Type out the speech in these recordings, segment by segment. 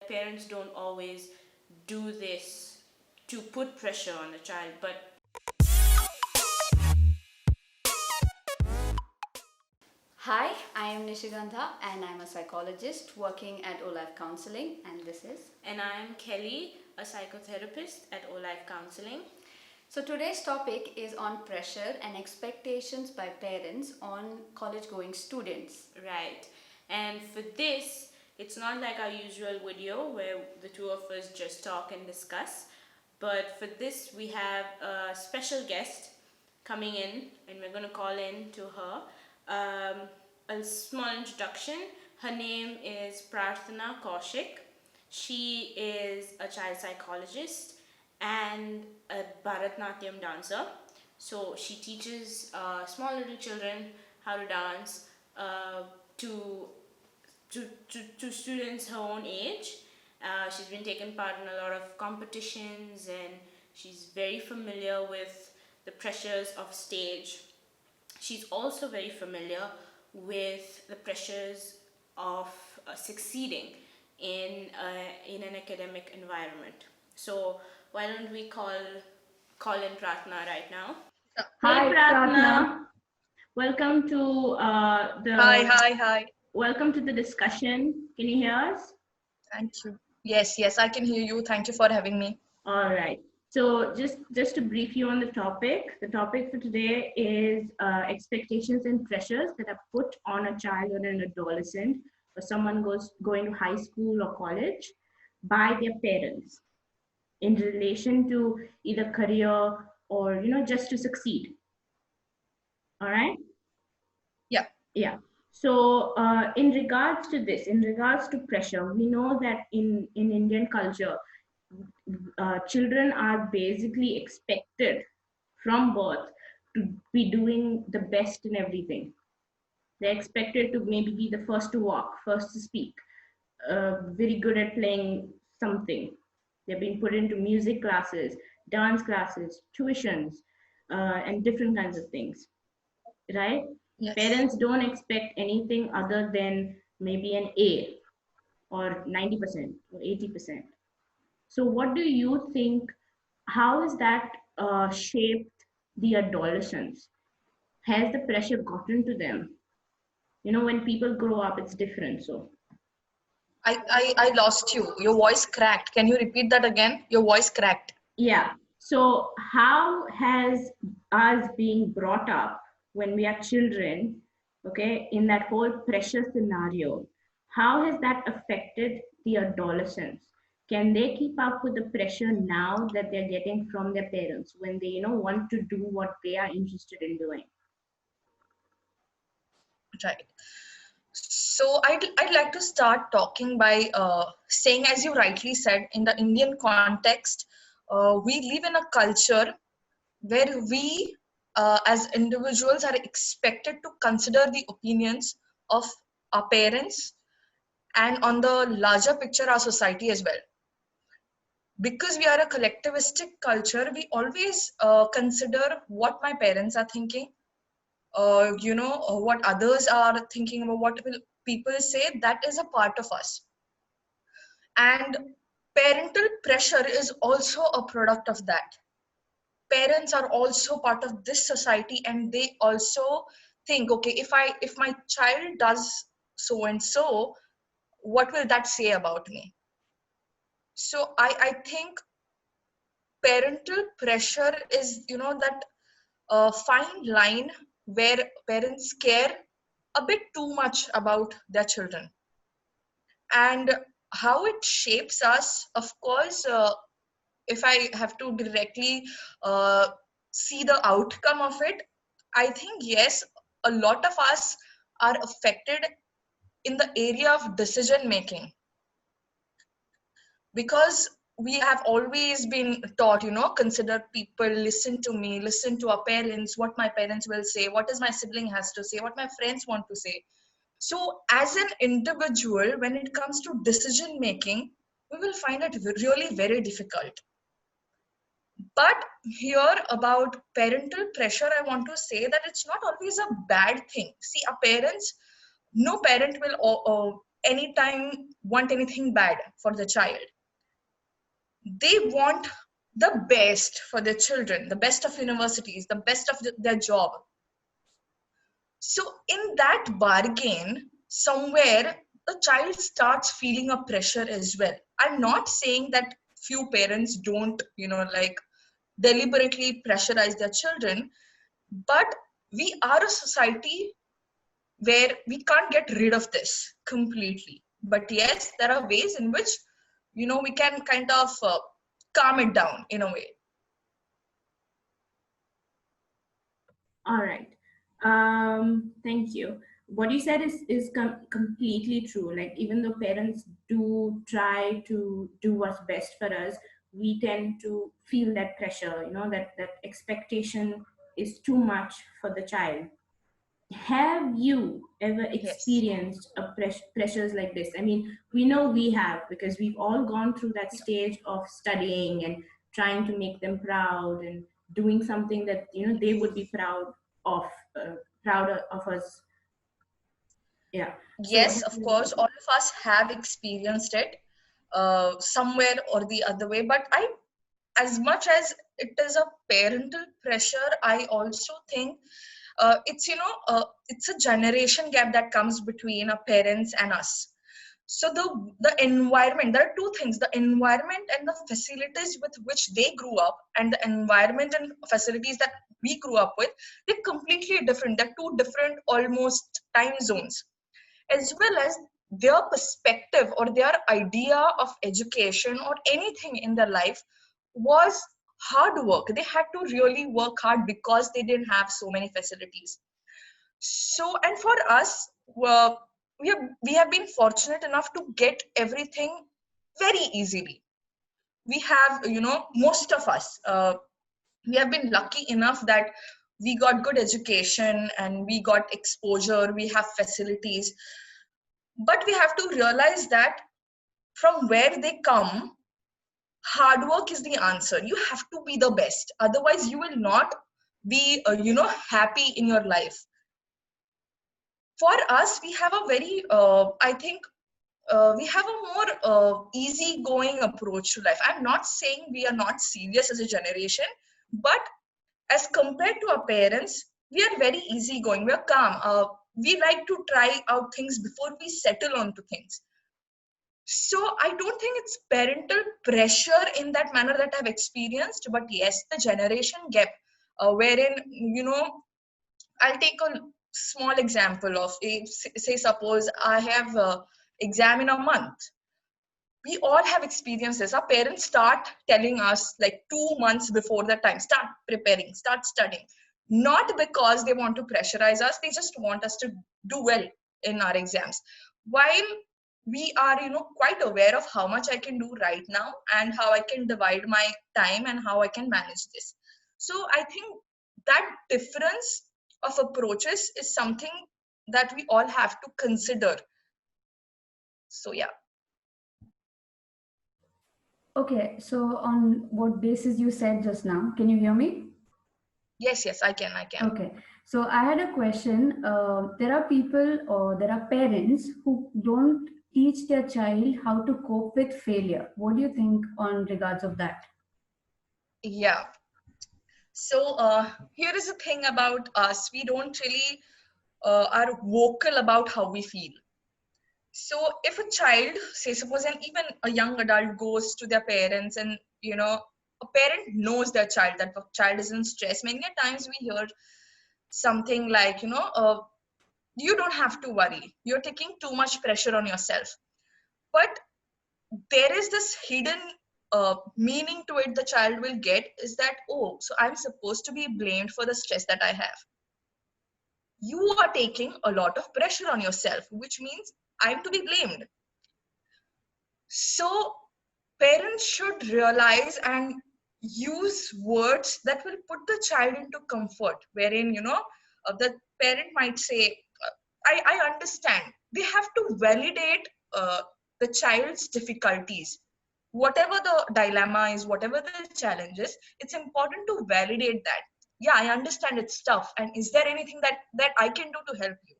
parents don't always do this to put pressure on the child, but Hi, I am Nishigandha and I'm a psychologist working at OLife Counseling, and this is. and I am Kelly, a psychotherapist at O Life Counseling. So today's topic is on pressure and expectations by parents on college going students. Right. And for this, it's not like our usual video where the two of us just talk and discuss. But for this, we have a special guest coming in, and we're going to call in to her. A small introduction. Her name is Prarthana Kaushik. She is a child psychologist and a Bharatnatyam dancer. So she teaches small little children how to dance uh, to, to students her own age. She's been taking part in a lot of competitions, and she's very familiar with the pressures of stage. She's also very familiar with the pressures of succeeding in an academic environment. So why don't we call in Pratna right now? Hey Hi, Pratna, Pratna. welcome to Hi, hi, hi. welcome to the discussion. Can you hear us? Thank you. Yes, I can hear you. Thank you for having me. All right. So just to brief you on the topic for today is expectations and pressures that are put on a child or an adolescent or someone going to high school or college by their parents in relation to either career or just to succeed. All right. Yeah. Yeah. So in regards to this, in regards to pressure, we know that in Indian culture, children are basically expected from birth to be doing the best in everything. They're expected to maybe be the first to walk, first to speak, very good at playing something. They're being put into music classes, dance classes, tuitions, and different kinds of things, right? Yes. Parents don't expect anything other than maybe an A or 90% or 80%. So, what do you think? How has that shaped the adolescents? Has the pressure gotten to them? When people grow up, it's different. So, I lost you. Your voice cracked. Can you repeat that again? Your voice cracked. yeah. So, how has us being brought up when we are children, okay, in that whole pressure scenario, how has that affected the adolescents? Can they keep up with the pressure now that they're getting from their parents when they, want to do what they are interested in doing? Right. So I'd like to start talking by saying, as you rightly said, in the Indian context, we live in a culture where we, as individuals, are expected to consider the opinions of our parents and, on the larger picture, our society as well. Because we are a collectivistic culture, we always consider what my parents are thinking, what others are thinking about, what will people say. That is a part of us. And parental pressure is also a product of that. Parents are also part of this society, and they also think, okay, if my child does so and so, what will that say about me? So I think parental pressure is, that fine line where parents care a bit too much about their children. And how it shapes us, of course, if I have to directly uh, see the outcome of it, I think yes, a lot of us are affected in the area of decision making, because we have always been taught, consider people, listen to me, listen to our parents, what my parents will say, what is my sibling has to say, what my friends want to say. So as an individual, when it comes to decision making, we will find it really very difficult. But here, about parental pressure, I want to say that it's not always a bad thing. See, our parents, no parent will anytime want anything bad for the child. They want the best for their children, the best of universities, the best of their job. So in that bargain, somewhere the child starts feeling a pressure as well. I'm not saying that few parents don't, like deliberately pressurize their children, but we are a society where we can't get rid of this completely. But yes, there are ways in which, we can kind of calm it down in a way. All right. Thank you. What you said is completely true. Like, even though parents do try to do what's best for us, we tend to feel that pressure, that expectation is too much for the child. Have you ever Yes. experienced pressures like this? I mean, we know we have, because we've all gone through that stage of studying and trying to make them proud and doing something that they would be proud of, proud of us. Yeah. So Yes, of course, all of us have experienced it somewhere or the other way. But as much as it is a parental pressure, I also think it's a generation gap that comes between our parents and us. So the environment, there are two things: the environment and the facilities with which they grew up, and the environment and facilities that we grew up with, they're completely different. They're two different almost time zones, as well as their perspective or their idea of education or anything in their life was hard work. They had to really work hard because they didn't have so many facilities. So, and for us, we have been fortunate enough to get everything very easily. We have, most of us, we have been lucky enough that we got good education and we got exposure, we have facilities. But we have to realize that from where they come, hard work is the answer. You have to be the best, otherwise you will not be happy in your life. For us, we have a very I think we have a more easygoing approach to life. I'm not saying we are not serious as a generation, but as compared to our parents, we are very easygoing. We are calm. We like to try out things before we settle onto things. So I don't think it's parental pressure in that manner that I've experienced, but yes, the generation gap, wherein, I'll take a small example of, say, suppose I have a exam in a month. We all have experiences. Our parents start telling us like 2 months before the time, start preparing, start studying. Not because they want to pressurize us, they just want us to do well in our exams. While we are, quite aware of how much I can do right now and how I can divide my time and how I can manage this. So I think that difference of approaches is something that we all have to consider. So yeah. Okay, so on what basis you said just now, can you hear me? Yes, I can. Okay, so I had a question. There are people or there are parents who don't teach their child how to cope with failure. What do you think on regards of that? Yeah. So here is the thing about us. We don't really are vocal about how we feel. So if a child, say suppose, and even a young adult goes to their parents, and a parent knows their child, that the child is in stress. Many a times we hear something like, you don't have to worry. You're taking too much pressure on yourself. But there is this hidden meaning to it the child will get, is that, oh, so I'm supposed to be blamed for the stress that I have. You are taking a lot of pressure on yourself, which means I'm to be blamed. So parents should realize and use words that will put the child into comfort, wherein, the parent might say, I understand. They have to validate the child's difficulties. Whatever the dilemma is, whatever the challenge is, it's important to validate that. Yeah, I understand it's tough. And is there anything that I can do to help you?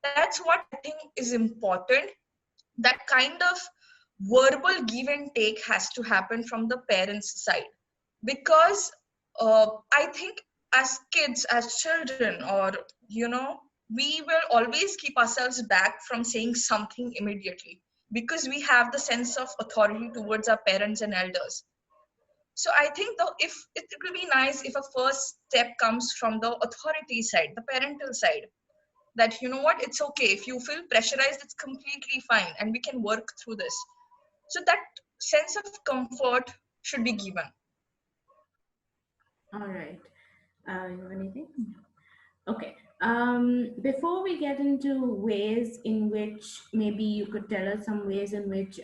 That's what I think is important. That kind of verbal give and take has to happen from the parents' side, because I think as kids, as children, or we will always keep ourselves back from saying something immediately, because we have the sense of authority towards our parents and elders. So I think though, if it will be nice if a first step comes from the authority side, the parental side, that you know what, it's okay if you feel pressurized, it's completely fine and we can work through this. So that sense of comfort should be given. All right. You have anything? Okay. Before we get into ways in which maybe you could tell us some ways in which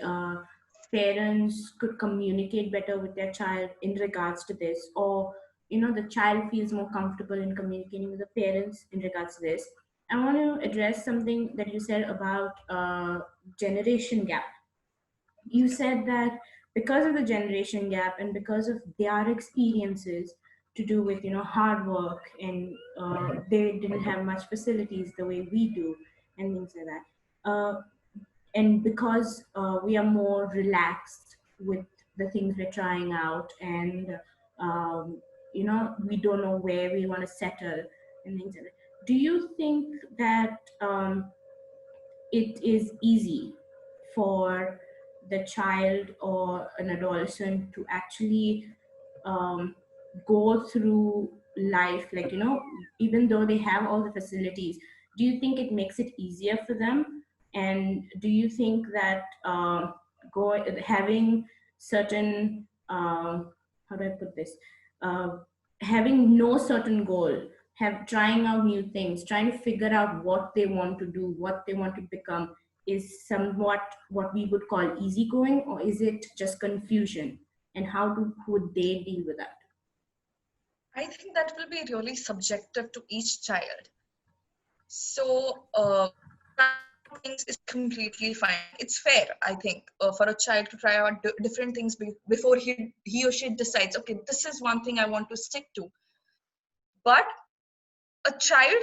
parents could communicate better with their child in regards to this, or the child feels more comfortable in communicating with the parents in regards to this. I want to address something that you said about generation gap. You said that because of the generation gap and because of their experiences to do with hard work, and they didn't have much facilities the way we do and things like that, and because we are more relaxed with the things we're trying out, and um, we don't know where we want to settle and things like that. Do you think that it is easy for the child or an adolescent to actually um, go through life, like even though they have all the facilities? Do you think it makes it easier for them? And do you think that go having certain how do I put this, uh, having no certain goal, have trying out new things, trying to figure out what they want to do, what they want to become, is somewhat what we would call easygoing, or is it just confusion? And how would they deal with that? I think that will be really subjective to each child. So, trying out things is completely fine. It's fair, I think, for a child to try out different things before he or she decides, okay, this is one thing I want to stick to. But a child,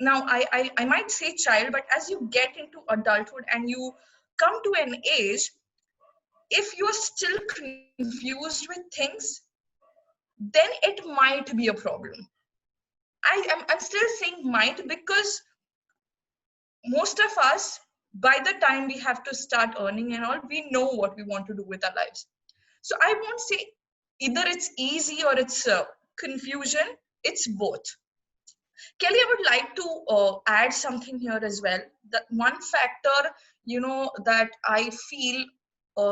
now I might say child, but as you get into adulthood and you come to an age, if you're still confused with things, then it might be a problem. I'm still saying might, because most of us, by the time we have to start earning and all, we know what we want to do with our lives. So I won't say either it's easy or it's confusion. It's both. Kelly, I would like to add something here as well. That one factor, that I feel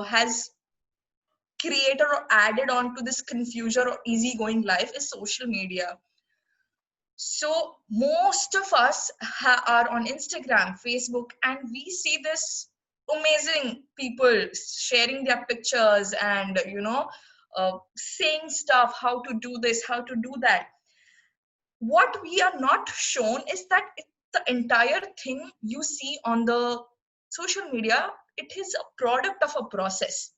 has created or added on to this confusion or easygoing life is social media. So most of us are on Instagram, Facebook, and we see this amazing people sharing their pictures and saying stuff, how to do this, how to do that. What we are not shown is that the entire thing you see on the social media, it is a product of a process.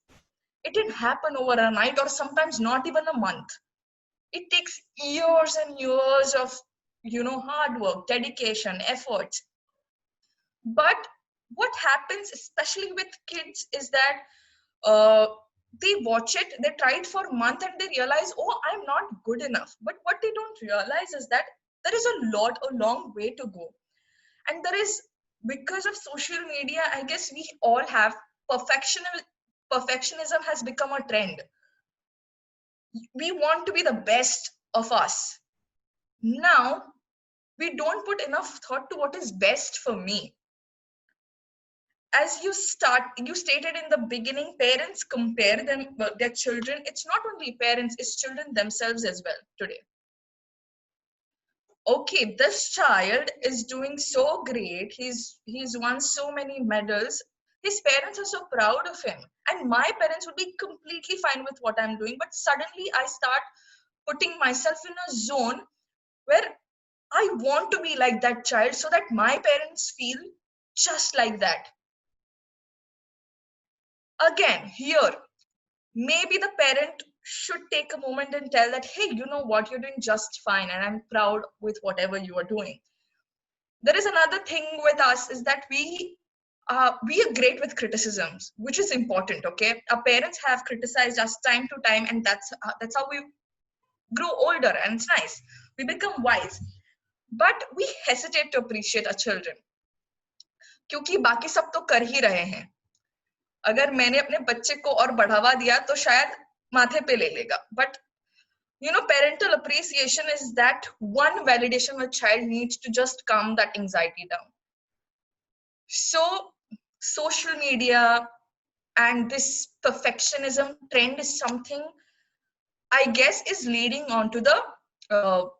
It didn't happen over a night, or sometimes not even a month. It takes years and years of hard work, dedication, efforts. But what happens, especially with kids, is that uh, they watch it, they try it for a month, and they realize, oh, I'm not good enough. But what they don't realize is that there is a long way to go. And there is, because of social media, I guess we all have perfectionism has become a trend. We want to be the best of us. Now, we don't put enough thought to what is best for me. As you stated in the beginning, parents compare their children. It's not only parents, it's children themselves as well today. Okay, this child is doing so great, he's won so many medals, his parents are so proud of him, and my parents would be completely fine with what I'm doing. But suddenly I start putting myself in a zone where I want to be like that child so that my parents feel just like that. Again, here, maybe the parent should take a moment and tell that, hey, you know what, you're doing just fine, and I'm proud with whatever you are doing. There is another thing with us is that we are great with criticisms, which is important. Okay, our parents have criticized us time to time, and that's how we grow older, and it's nice. We become wise, but we hesitate to appreciate our children क्योंकि बाकी सब तो कर ही रहे हैं. अगर मैंने अपने बच्चे को और बढ़ावा दिया तो शायद माथे पे ले लेगा. But parental appreciation is that one validation a child needs to just calm that anxiety down. So social media and this perfectionism trend is something I guess is leading on to the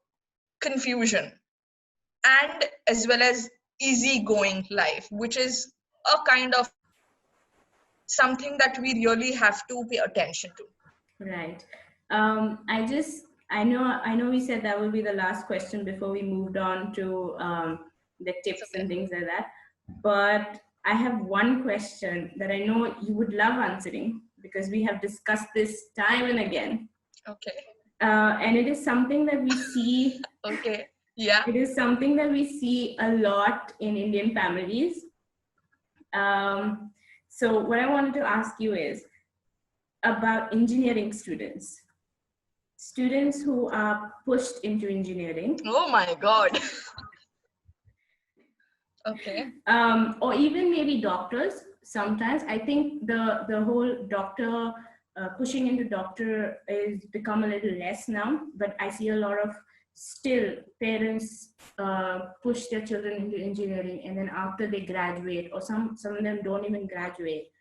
confusion and as well as easygoing life, which is a kind of something that we really have to pay attention to. Right. I know we said that will be the last question before we moved on to the tips and things like that. But I have one question that I know you would love answering because we have discussed this time and again. Okay. And it is something that we see. Okay. Yeah. It is something that we see a lot in Indian families. So what I wanted to ask you is about engineering students who are pushed into engineering. Oh my God. Okay. Or even maybe doctors. Sometimes I think the whole doctor pushing into doctor is become a little less now, but I see a lot of still parents push their children into engineering, and then after they graduate, or some of them don't even graduate,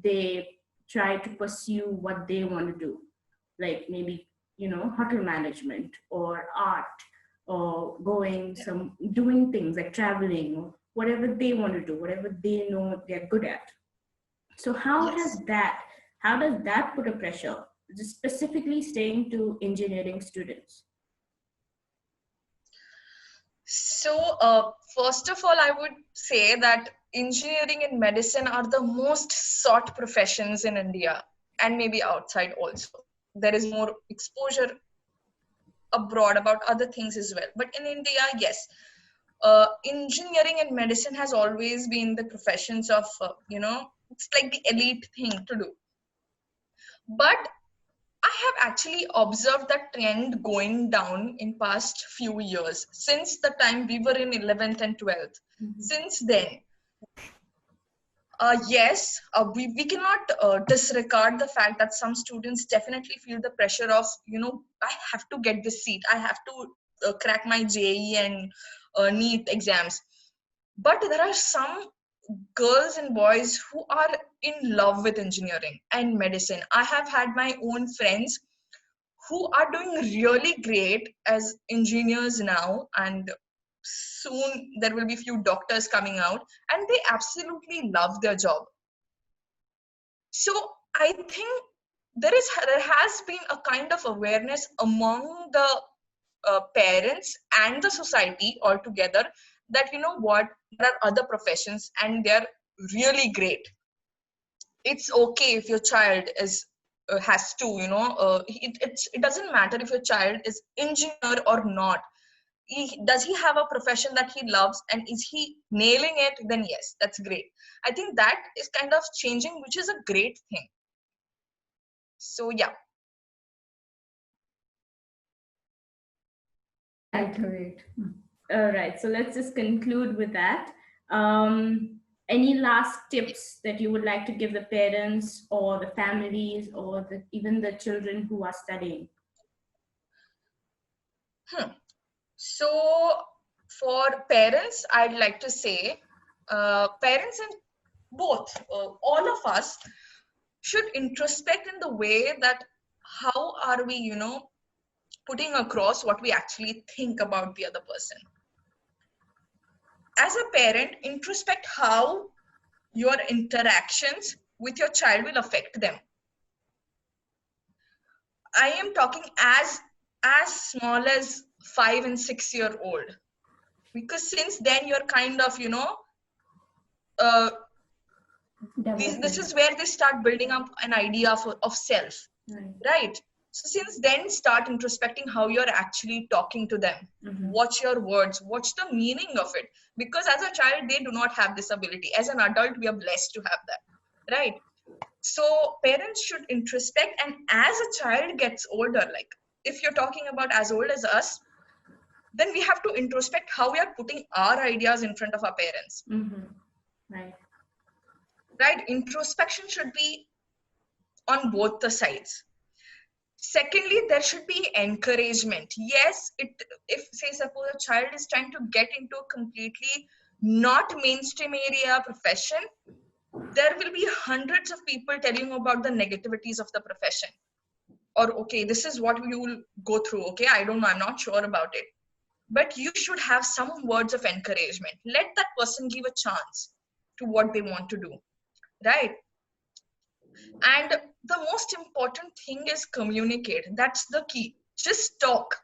they try to pursue what they want to do, like maybe hotel management or art, or doing things like traveling, or whatever they want to do, whatever they know they're good at. So how does that put a pressure, just specifically staying to engineering students? So first of all, I would say that engineering and medicine are the most sought professions in India and maybe outside also. There is more exposure abroad about other things as well. But in India, yes, engineering and medicine has always been the professions of, it's like the elite thing to do. But I have actually observed that trend going down in past few years, since the time we were in 11th and 12th. Mm-hmm. Since then, yes, we cannot disregard the fact that some students definitely feel the pressure of, I have to get this seat, I have to crack my JEE and NEET exams. But there are some girls and boys who are in love with engineering and medicine. I have had my own friends who are doing really great as engineers now, and soon there will be few doctors coming out, and they absolutely love their job. So I think there has been a kind of awareness among the parents and the society altogether that there are other professions and they're really great. It's okay if your child is has to it doesn't matter if your child is engineer or not. Does he have a profession that he loves, and is he nailing it? Then yes, that's great. I think that is kind of changing, which is a great thing. So yeah. Great. All right, so let's just conclude with that. Any last tips that you would like to give the parents or the families or even the children who are studying? So for parents, I'd like to say parents and both, all of us should introspect in the way that how are we, putting across what we actually think about the other person. As a parent, introspect how your interactions with your child will affect them. I am talking as small as 5 and 6 year old, because since then you're kind of this is where they start building up an idea of self, right? So since then, start introspecting how you're actually talking to them. Mm-hmm. Watch your words, watch the meaning of it. because as a child they do not have this ability. As an adult we are blessed to have that, right? So parents should introspect, and as a child gets older, like if you're talking about as old as us, then we have to introspect how we are putting our ideas in front of our parents. Right. Right? Introspection should be on both the sides. Secondly, there should be encouragement. Yes, if say suppose a child is trying to get into a completely not mainstream area profession, there will be hundreds of people telling you about the negativities of the profession. Or okay, this is what you will go through. Okay, I don't know, I'm not sure about it. But you should have some words of encouragement. Let that person give a chance to what they want to do, right? And the most important thing is communicate. That's the key. Just talk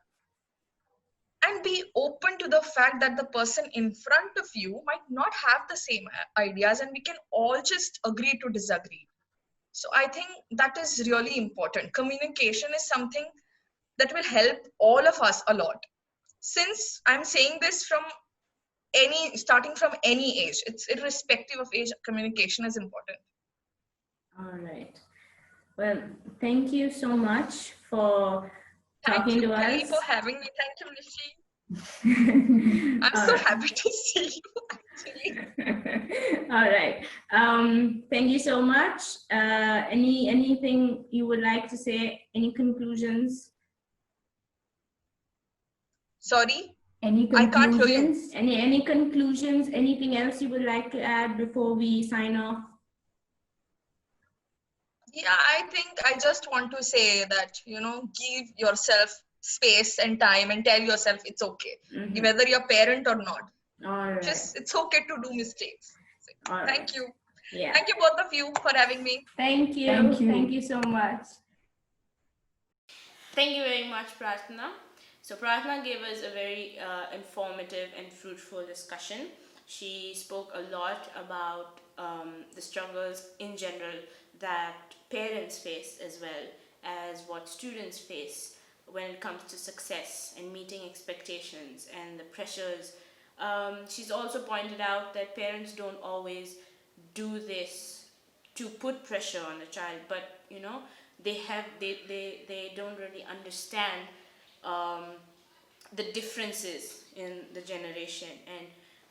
and be open to the fact that the person in front of you might not have the same ideas, and we can all just agree to disagree. So I think that is really important. Communication is something that will help all of us a lot. Since I'm saying this from starting from any age, it's irrespective of age, communication is important. All right. Well, thank you so much for Thank talking you, to Kelly, us. for having me. Thank you, Rishi. I'm All so right. happy to see you, actually. All right. Thank you so much. Anything you would like to say? Any conclusions? Sorry, Any I can't hear you. conclusions? Any conclusions? Anything else you would like to add before we sign off? Yeah, I think I just want to say that, give yourself space and time and tell yourself it's okay, whether you're a parent or not. All right. Just it's okay to do mistakes. All right. Thank you. Yeah. Thank you, both of you, for having me. Thank you. Thank you. Thank you so much. Thank you very much, Prarthana. So Prarthana gave us a very informative and fruitful discussion. She spoke a lot about the struggles in general that parents face, as well as what students face when it comes to success and meeting expectations and the pressures. She's also pointed out that parents don't always do this to put pressure on the child, but they don't really understand the differences in the generation, and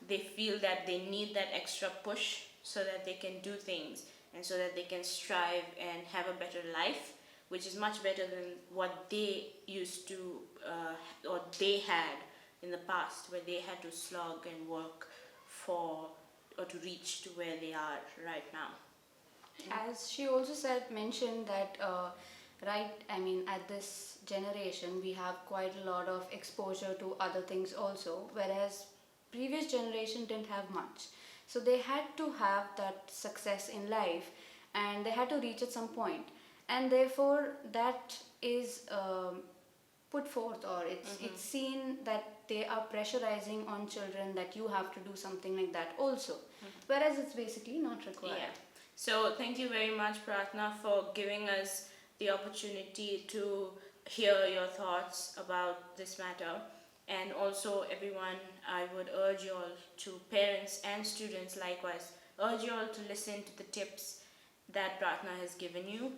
they feel that they need that extra push so that they can do things and so that they can strive and have a better life, which is much better than what they used to or they had in the past, where they had to slog and work for or to reach to where they are right now. As she also mentioned that at this generation we have quite a lot of exposure to other things also, whereas previous generation didn't have much. So they had to have that success in life and they had to reach at some point, and therefore that is put forth, or it's seen that they are pressurizing on children that you have to do something like that also, whereas it's basically not required. Yeah. So thank you very much, Prarthana, for giving us the opportunity to hear your thoughts about this matter. And also, everyone, I would urge you all, to parents and students likewise, urge you all to listen to the tips that Prarthana has given you.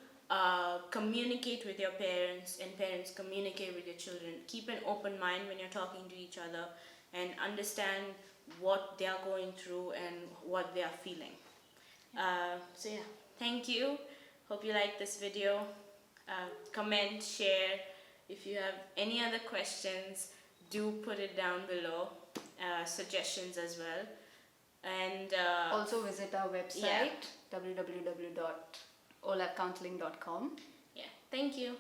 Communicate with your parents, and parents communicate with your children. Keep an open mind when you're talking to each other, and understand what they are going through and what they are feeling. So yeah, thank you. Hope you like this video. Comment, share. If you have any other questions, do put it down below. Suggestions as well. And also visit our website, www.olabcounseling.com. Yeah, thank you.